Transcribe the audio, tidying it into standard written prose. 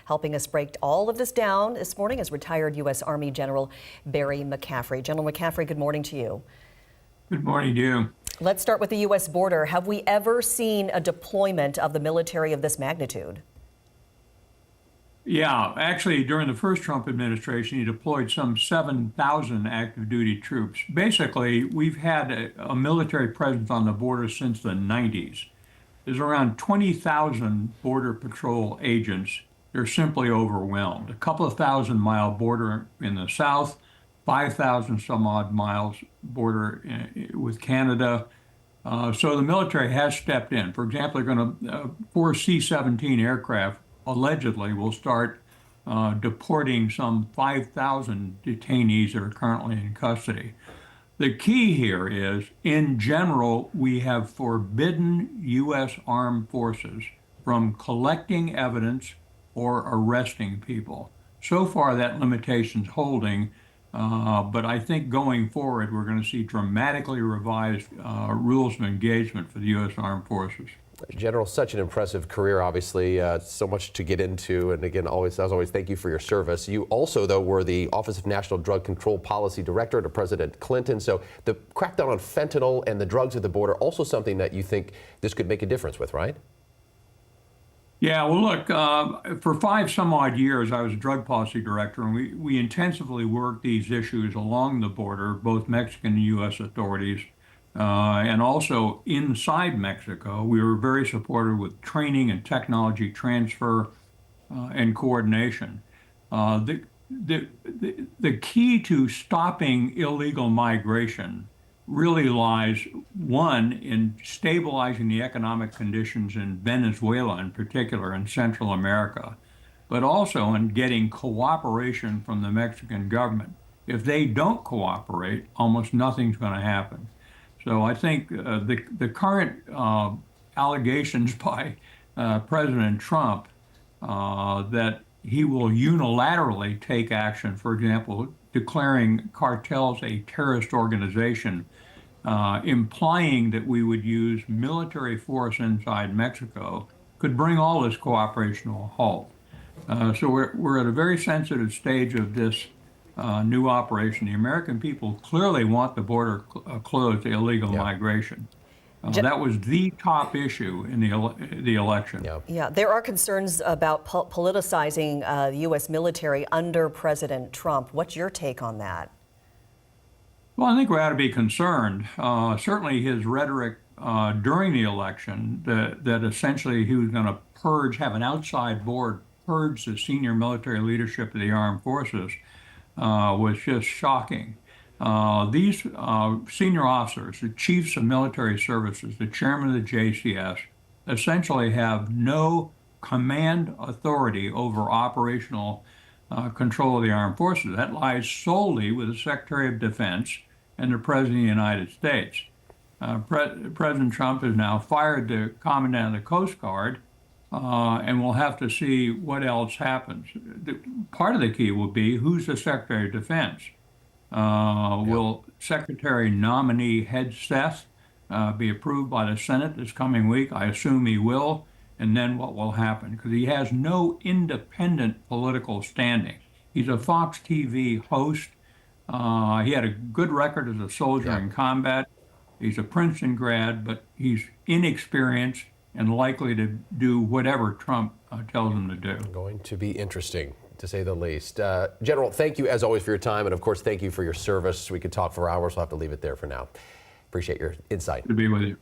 Helping us break all of this down this morning is retired U.S. Army General Barry McCaffrey. General McCaffrey, good morning to you. Good morning to you. Let's start with the U.S. border. Have we ever seen a deployment of the military of this magnitude? Yeah, actually, during the first Trump administration, he deployed some 7,000 active duty troops. Basically, we've had a military presence on the border since the 90s. There's around 20,000 Border Patrol agents. They're simply overwhelmed. A couple of thousand-mile border in the south, 5,000 some odd miles border with Canada. So the military has stepped in. For example, they're going to, 4 C-17 aircraft allegedly will start deporting some 5,000 detainees that are currently in custody. The key here is, in general, we have forbidden U.S. armed forces from collecting evidence or arresting people. So far, that limitation's holding, but I think going forward, we're going to see dramatically revised rules of engagement for the U.S. Armed Forces. General, such an impressive career, obviously, so much to get into. And again, as always, thank you for your service. You also, though, were the Office of National Drug Control Policy Director to President Clinton. So the crackdown on fentanyl and the drugs at the border, also something that you think this could make a difference with, right? Yeah, well, look, for 5 some odd years, I was a drug policy director, and we intensively worked these issues along the border, both Mexican and U.S. authorities. And also inside Mexico, we were very supportive with training and technology transfer and coordination. The key to stopping illegal migration really lies, one, in stabilizing the economic conditions in Venezuela in particular, in Central America, but also in getting cooperation from the Mexican government. If they don't cooperate, almost nothing's going to happen. So I think the current allegations by President Trump that he will unilaterally take action, for example, declaring cartels a terrorist organization, implying that we would use military force inside Mexico, could bring all this cooperation to a halt. So we're at a very sensitive stage of this new operation. The American people clearly want the border closed to illegal migration. That was the top issue in the election. Yeah, there are concerns about politicizing the U.S. military under President Trump. What's your take on that? Well, I think we ought to be concerned. Certainly his rhetoric during the election that essentially he was going to have an outside board purge the senior military leadership of the armed forces was just shocking. These senior officers, the chiefs of military services, the chairman of the JCS, essentially have no command authority over operational control of the armed forces. That lies solely with the Secretary of Defense and the President of the United States. President Trump has now fired the Commandant of the Coast Guard, and we'll have to see what else happens. Part of the key will be who's the Secretary of Defense. Will Secretary nominee Hegseth be approved by the Senate this coming week? I assume he will. And then what will happen? Because he has no independent political standing. He's a Fox TV host. He had a good record as a soldier in combat. He's a Princeton grad, but he's inexperienced and likely to do whatever Trump tells him to do. Going to be interesting, to say the least. General, thank you as always for your time, and of course, thank you for your service. We could talk for hours. We'll have to leave it there for now. Appreciate your insight. Good to be with you.